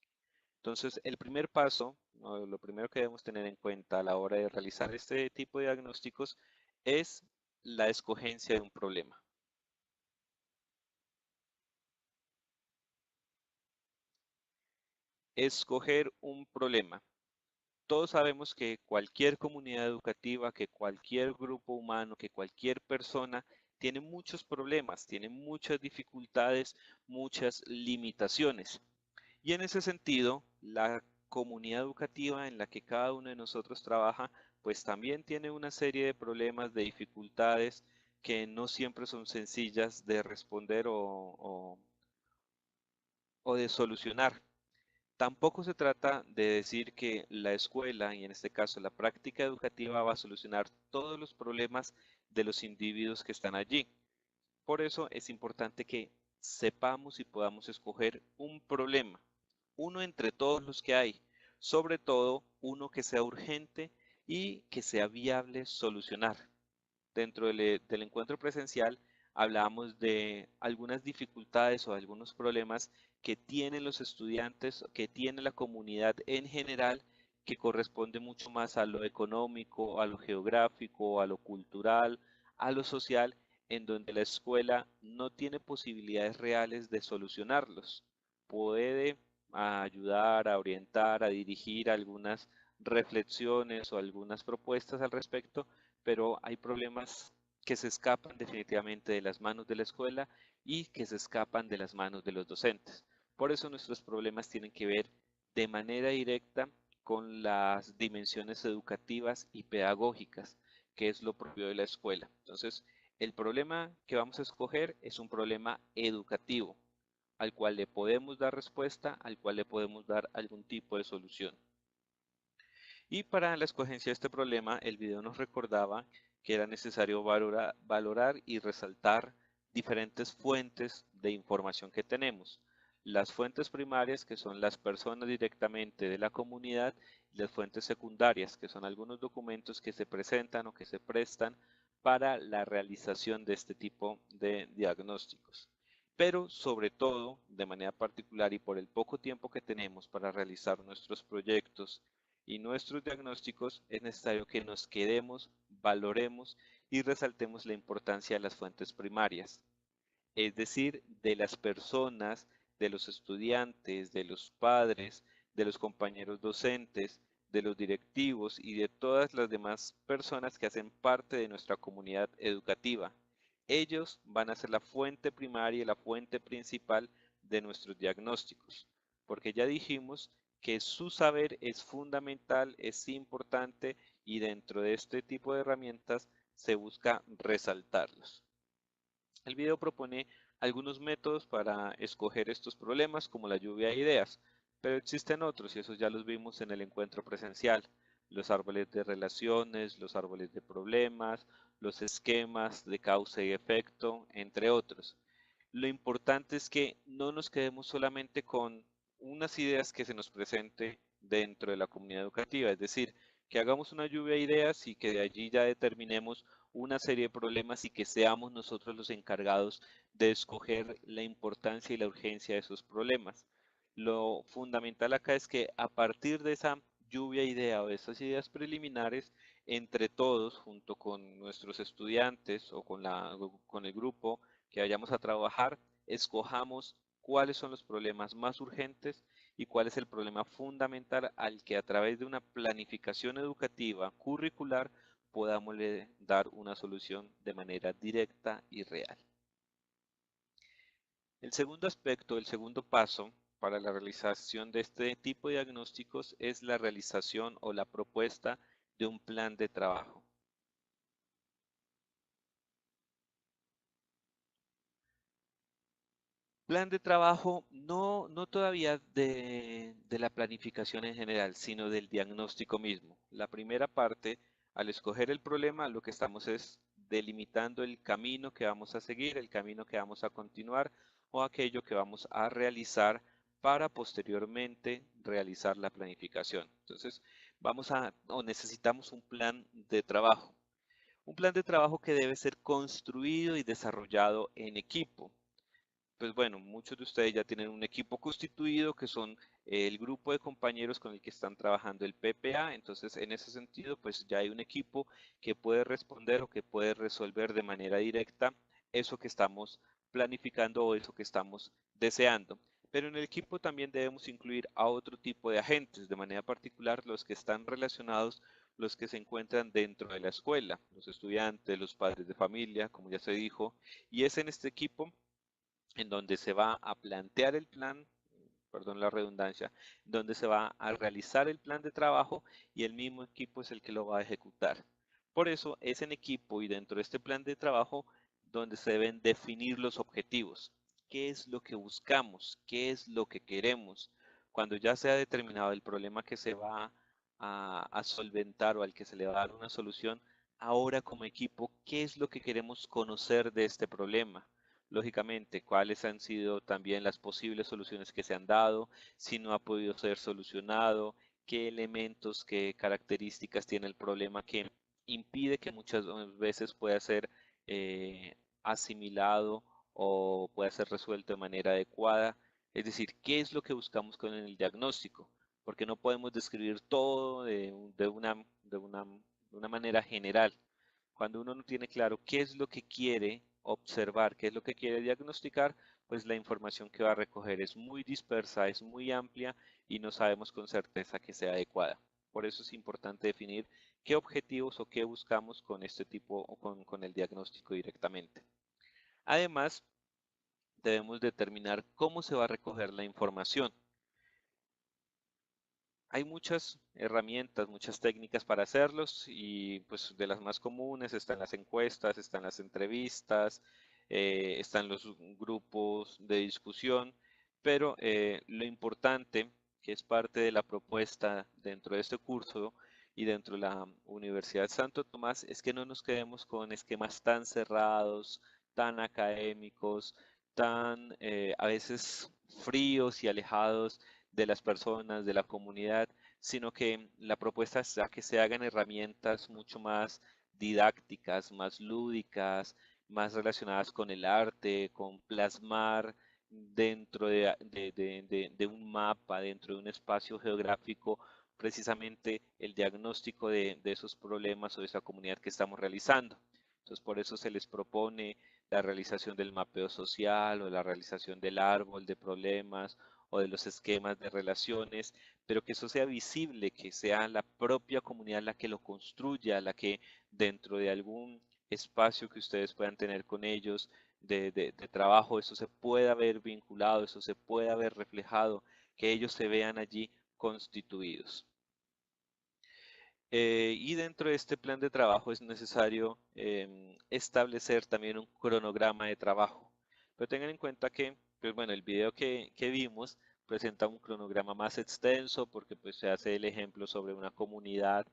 Entonces, el primer paso, o lo primero que debemos tener en cuenta a la hora de realizar este tipo de diagnósticos es la escogencia de un problema. Escoger un problema. Todos sabemos que cualquier comunidad educativa, que cualquier grupo humano, que cualquier persona tiene muchos problemas, tiene muchas dificultades, muchas limitaciones. Y en ese sentido, la comunidad educativa en la que cada uno de nosotros trabaja, pues también tiene una serie de problemas, de dificultades que no siempre son sencillas de responder o de solucionar. Tampoco se trata de decir que la escuela, y en este caso la práctica educativa, va a solucionar todos los problemas de los individuos que están allí. Por eso es importante que sepamos y podamos escoger un problema, uno entre todos los que hay, sobre todo uno que sea urgente y que sea viable solucionar. Dentro del encuentro presencial hablábamos de algunas dificultades o algunos problemas que tienen los estudiantes, que tiene la comunidad en general, que corresponde mucho más a lo económico, a lo geográfico, a lo cultural, a lo social, en donde la escuela no tiene posibilidades reales de solucionarlos. Puede ayudar, a orientar, a dirigir algunas reflexiones o algunas propuestas al respecto, pero hay problemas que se escapan definitivamente de las manos de la escuela y que se escapan de las manos de los docentes. Por eso nuestros problemas tienen que ver de manera directa con las dimensiones educativas y pedagógicas, que es lo propio de la escuela. Entonces, el problema que vamos a escoger es un problema educativo, al cual le podemos dar respuesta, al cual le podemos dar algún tipo de solución. Y para la escogencia de este problema, el video nos recordaba que era necesario valorar y resaltar diferentes fuentes de información que tenemos. Las fuentes primarias, que son las personas directamente de la comunidad, y las fuentes secundarias, que son algunos documentos que se presentan o que se prestan para la realización de este tipo de diagnósticos. Pero sobre todo, de manera particular y por el poco tiempo que tenemos para realizar nuestros proyectos y nuestros diagnósticos, es necesario que nos quedemos, valoremos y resaltemos la importancia de las fuentes primarias, es decir, de las personas, de los estudiantes, de los padres, de los compañeros docentes, de los directivos y de todas las demás personas que hacen parte de nuestra comunidad educativa. Ellos van a ser la fuente primaria y la fuente principal de nuestros diagnósticos, porque ya dijimos que su saber es fundamental, es importante y dentro de este tipo de herramientas se busca resaltarlos. El video propone algunos métodos para escoger estos problemas, como la lluvia de ideas, pero existen otros y esos ya los vimos en el encuentro presencial. Los árboles de relaciones, los árboles de problemas, los esquemas de causa y efecto, entre otros. Lo importante es que no nos quedemos solamente con unas ideas que se nos presente dentro de la comunidad educativa, es decir, que hagamos una lluvia de ideas y que de allí ya determinemos una serie de problemas y que seamos nosotros los encargados de escoger la importancia y la urgencia de esos problemas. Lo fundamental acá es que a partir de esa lluvia de ideas o de estas ideas preliminares, entre todos, junto con nuestros estudiantes o con el grupo que vayamos a trabajar, escojamos cuáles son los problemas más urgentes y cuál es el problema fundamental al que a través de una planificación educativa curricular podamos dar una solución de manera directa y real. El segundo aspecto, el segundo paso para la realización de este tipo de diagnósticos es la realización o la propuesta de un plan de trabajo. Plan de trabajo no todavía de la planificación en general, sino del diagnóstico mismo. La primera parte, al escoger el problema, lo que estamos es delimitando el camino que vamos a seguir, el camino que vamos a continuar o aquello que vamos a realizar para posteriormente realizar la planificación. Entonces, necesitamos un plan de trabajo. Un plan de trabajo que debe ser construido y desarrollado en equipo. Pues bueno, muchos de ustedes ya tienen un equipo constituido que son el grupo de compañeros con el que están trabajando el PPA. Entonces, en ese sentido, pues ya hay un equipo que puede responder o que puede resolver de manera directa eso que estamos planificando o eso que estamos deseando. Pero en el equipo también debemos incluir a otro tipo de agentes, de manera particular los que están relacionados, los que se encuentran dentro de la escuela, los estudiantes, los padres de familia, como ya se dijo, y es en este equipo en donde se va a plantear el plan, perdón la redundancia, donde se va a realizar el plan de trabajo y el mismo equipo es el que lo va a ejecutar. Por eso es en equipo y dentro de este plan de trabajo donde se deben definir los objetivos. ¿Qué es lo que buscamos? ¿Qué es lo que queremos? Cuando ya se ha determinado el problema que se va a solventar o al que se le va a dar una solución, ahora como equipo, ¿qué es lo que queremos conocer de este problema? Lógicamente, cuáles han sido también las posibles soluciones que se han dado, si no ha podido ser solucionado, qué elementos, qué características tiene el problema que impide que muchas veces pueda ser asimilado o pueda ser resuelto de manera adecuada. Es decir, qué es lo que buscamos con el diagnóstico, porque no podemos describir todo de una manera general. Cuando uno no tiene claro qué es lo que quiere observar, qué es lo que quiere diagnosticar, pues la información que va a recoger es muy dispersa, es muy amplia y no sabemos con certeza que sea adecuada. Por eso es importante definir qué objetivos o qué buscamos con este tipo o con el diagnóstico directamente. Además, debemos determinar cómo se va a recoger la información. Hay muchas herramientas, muchas técnicas para hacerlos y pues de las más comunes están las encuestas, están las entrevistas, están los grupos de discusión, pero lo importante que es parte de la propuesta dentro de este curso y dentro de la Universidad Santo Tomás es que no nos quedemos con esquemas tan cerrados, tan académicos, tan a veces fríos y alejados de las personas, de la comunidad, sino que la propuesta es a que se hagan herramientas mucho más didácticas, más lúdicas, más relacionadas con el arte, con plasmar dentro de un mapa, dentro de un espacio geográfico, precisamente el diagnóstico de esos problemas o de esa comunidad que estamos realizando. Entonces, por eso se les propone la realización del mapeo social o la realización del árbol de problemas o de los esquemas de relaciones, pero que eso sea visible, que sea la propia comunidad la que lo construya, la que dentro de algún espacio que ustedes puedan tener con ellos de trabajo, eso se pueda ver vinculado, eso se pueda ver reflejado, que ellos se vean allí constituidos. Y dentro de este plan de trabajo es necesario establecer también un cronograma de trabajo. Pero tengan en cuenta que, pues bueno, el video que vimos presenta un cronograma más extenso porque pues se hace el ejemplo sobre una comunidad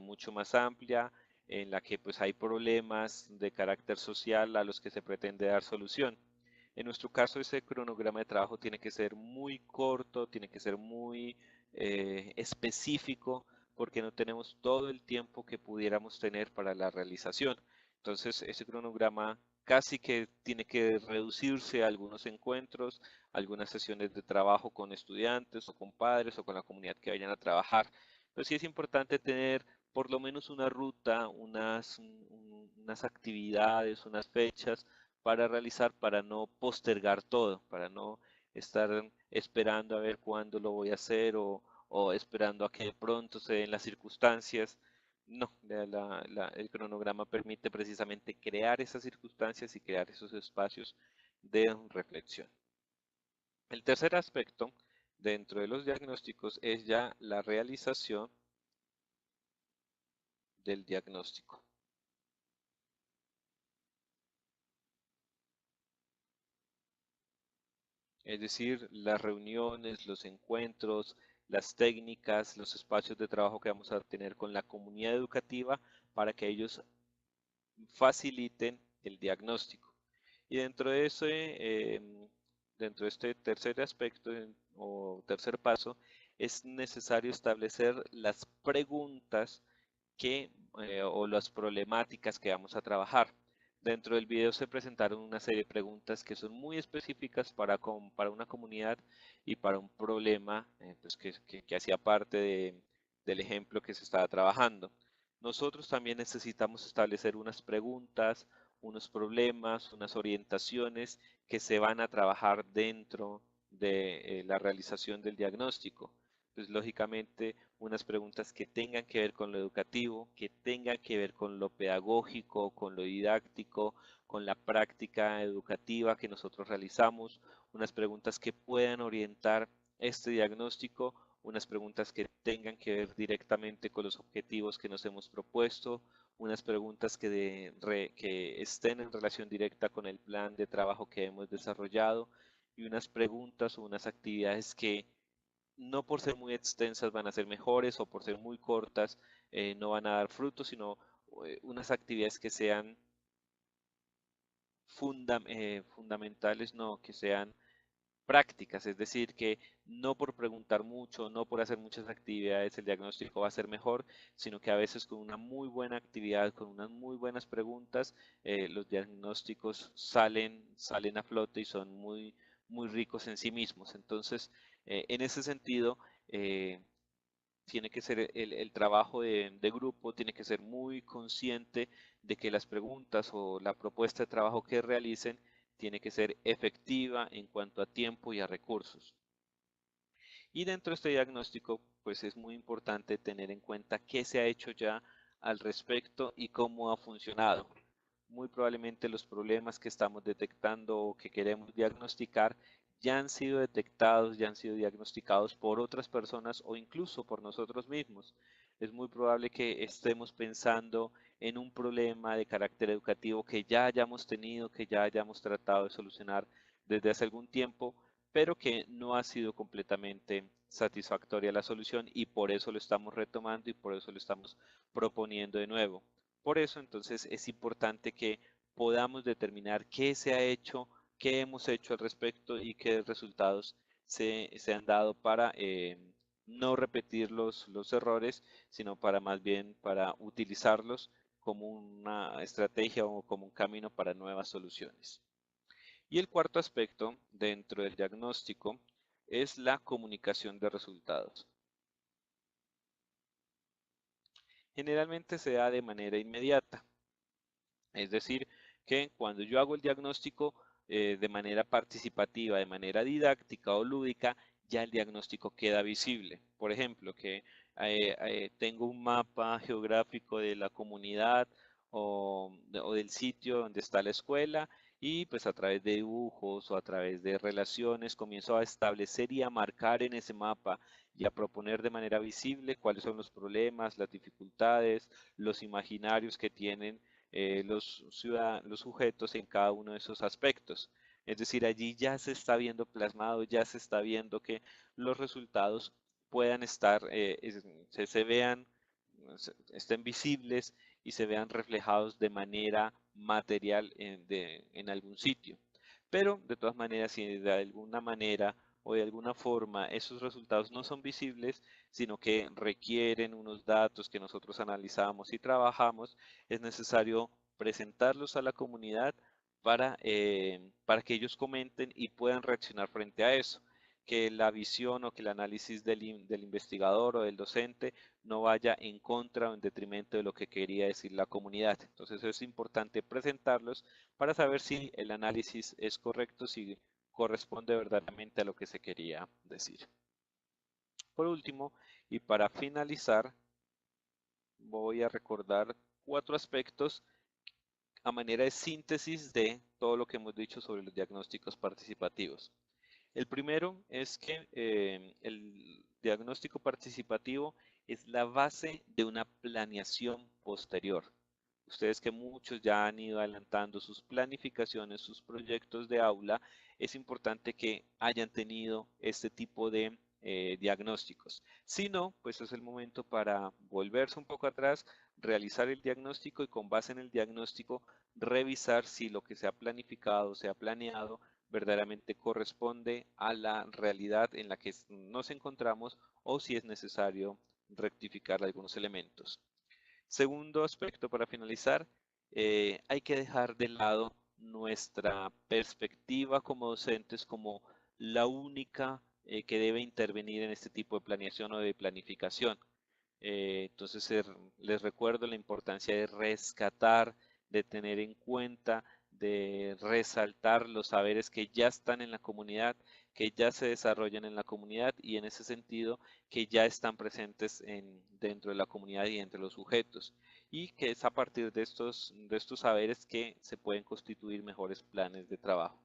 mucho más amplia en la que pues hay problemas de carácter social a los que se pretende dar solución. En nuestro caso, ese cronograma de trabajo tiene que ser muy corto, tiene que ser muy específico porque no tenemos todo el tiempo que pudiéramos tener para la realización. Entonces, ese cronograma casi que tiene que reducirse a algunos encuentros, algunas sesiones de trabajo con estudiantes o con padres o con la comunidad que vayan a trabajar. Pero sí es importante tener por lo menos una ruta, unas actividades, unas fechas para realizar, para no postergar todo, para no estar esperando a ver cuándo lo voy a hacer o esperando a que de pronto se den las circunstancias. No, el cronograma permite precisamente crear esas circunstancias y crear esos espacios de reflexión. El tercer aspecto dentro de los diagnósticos es ya la realización del diagnóstico. Es decir, las reuniones, los encuentros, las técnicas, los espacios de trabajo que vamos a tener con la comunidad educativa para que ellos faciliten el diagnóstico. Y dentro de este tercer aspecto o tercer paso, es necesario establecer las preguntas o las problemáticas que vamos a trabajar. Dentro del video se presentaron una serie de preguntas que son muy específicas para una comunidad y para un problema pues que hacía parte del ejemplo que se estaba trabajando. Nosotros también necesitamos establecer unas preguntas, unos problemas, unas orientaciones que se van a trabajar dentro de la realización del diagnóstico. Pues lógicamente unas preguntas que tengan que ver con lo educativo, que tengan que ver con lo pedagógico, con lo didáctico, con la práctica educativa que nosotros realizamos, unas preguntas que puedan orientar este diagnóstico, unas preguntas que tengan que ver directamente con los objetivos que nos hemos propuesto, unas preguntas que estén en relación directa con el plan de trabajo que hemos desarrollado y unas preguntas o unas actividades que no por ser muy extensas van a ser mejores o por ser muy cortas no van a dar frutos, sino unas actividades que sean fundamentales, no, que sean prácticas, es decir, que no por preguntar mucho, no por hacer muchas actividades el diagnóstico va a ser mejor, sino que a veces con una muy buena actividad, con unas muy buenas preguntas, los diagnósticos salen a flote y son muy ricos en sí mismos. Entonces, en ese sentido, tiene que ser el trabajo de grupo, tiene que ser muy consciente de que las preguntas o la propuesta de trabajo que realicen tiene que ser efectiva en cuanto a tiempo y a recursos. Y dentro de este diagnóstico, pues es muy importante tener en cuenta qué se ha hecho ya al respecto y cómo ha funcionado. Muy probablemente los problemas que estamos detectando o que queremos diagnosticar ya han sido detectados, ya han sido diagnosticados por otras personas o incluso por nosotros mismos. Es muy probable que estemos pensando en un problema de carácter educativo que ya hayamos tenido, que ya hayamos tratado de solucionar desde hace algún tiempo, pero que no ha sido completamente satisfactoria la solución y por eso lo estamos retomando y por eso lo estamos proponiendo de nuevo. Por eso entonces es importante que podamos determinar qué se ha hecho, qué hemos hecho al respecto y qué resultados se han dado para no repetir los errores, sino para más bien para utilizarlos como una estrategia o como un camino para nuevas soluciones. Y el cuarto aspecto dentro del diagnóstico es la comunicación de resultados. Generalmente se da de manera inmediata, es decir, que cuando yo hago el diagnóstico de manera participativa, de manera didáctica o lúdica, ya el diagnóstico queda visible. Por ejemplo, que tengo un mapa geográfico de la comunidad o del sitio donde está la escuela y pues a través de dibujos o a través de relaciones comienzo a establecer y a marcar en ese mapa y a proponer de manera visible cuáles son los problemas, las dificultades, los imaginarios que tienen los sujetos en cada uno de esos aspectos. Es decir, allí ya se está viendo plasmado, ya se está viendo que los resultados puedan estar, se vean, estén visibles y se vean reflejados de manera material en algún sitio. Pero de todas maneras, si de alguna manera o de alguna forma esos resultados no son visibles, sino que requieren unos datos que nosotros analizamos y trabajamos, es necesario presentarlos a la comunidad para que ellos comenten y puedan reaccionar frente a eso. Que la visión o que el análisis del investigador o del docente no vaya en contra o en detrimento de lo que quería decir la comunidad. Entonces es importante presentarlos para saber si el análisis es correcto, si corresponde verdaderamente a lo que se quería decir. Por último, y para finalizar, voy a recordar 4 aspectos a manera de síntesis de todo lo que hemos dicho sobre los diagnósticos participativos. El primero es que el diagnóstico participativo es la base de una planeación posterior. Ustedes que muchos ya han ido adelantando sus planificaciones, sus proyectos de aula, es importante que hayan tenido este tipo de diagnósticos. Si no, pues es el momento para volverse un poco atrás, realizar el diagnóstico y con base en el diagnóstico revisar si lo que se ha planificado, se ha planeado, verdaderamente corresponde a la realidad en la que nos encontramos o si es necesario rectificar algunos elementos. Segundo aspecto para finalizar, hay que dejar de lado nuestra perspectiva como docentes como la única que debe intervenir en este tipo de planeación o de planificación. Entonces les recuerdo la importancia de rescatar, de tener en cuenta, de resaltar los saberes que ya están en la comunidad, que ya se desarrollan en la comunidad y en ese sentido que ya están presentes dentro de la comunidad y entre los sujetos. Y que es a partir de estos saberes que se pueden constituir mejores planes de trabajo.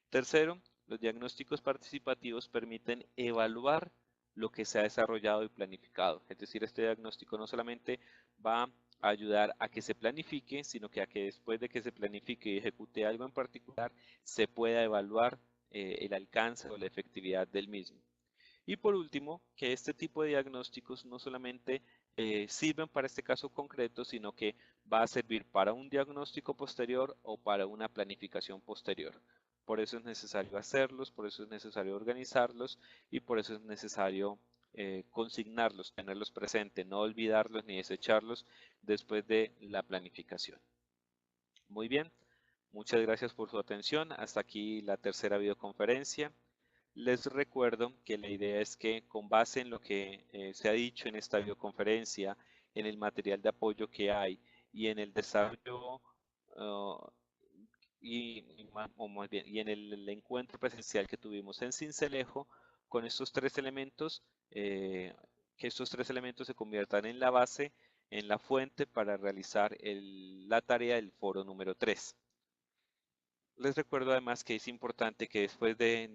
Tercero, los diagnósticos participativos permiten evaluar lo que se ha desarrollado y planificado. Es decir, este diagnóstico no solamente va a ayudar a que se planifique, sino que a que después de que se planifique y ejecute algo en particular, se pueda evaluar el alcance o la efectividad del mismo. Y por último, que este tipo de diagnósticos no solamente sirven para este caso concreto, sino que va a servir para un diagnóstico posterior o para una planificación posterior. Por eso es necesario hacerlos, por eso es necesario organizarlos y por eso es necesario consignarlos, tenerlos presentes, no olvidarlos ni desecharlos después de la planificación. Muy bien, muchas gracias por su atención. Hasta aquí la tercera videoconferencia. Les recuerdo que la idea es que con base en lo que se ha dicho en esta videoconferencia, en el material de apoyo que hay y en el desarrollo y en el encuentro presencial que tuvimos en Sincelejo, con estos 3 elementos, que estos 3 elementos se conviertan en la base, en la fuente para realizar la tarea del foro número 3. Les recuerdo además que es importante que después de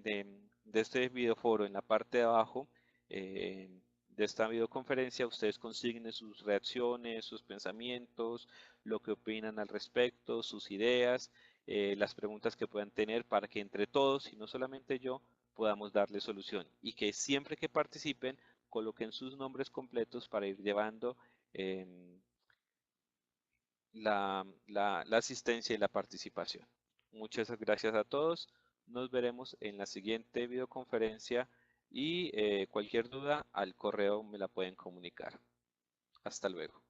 este videoforo, en la parte de abajo de esta videoconferencia, ustedes consignen sus reacciones, sus pensamientos, lo que opinan al respecto, sus ideas, las preguntas que puedan tener para que entre todos, y no solamente yo, podamos darle solución. Y que siempre que participen, coloquen sus nombres completos para ir llevando la asistencia y la participación. Muchas gracias a todos. Nos veremos en la siguiente videoconferencia y cualquier duda al correo me la pueden comunicar. Hasta luego.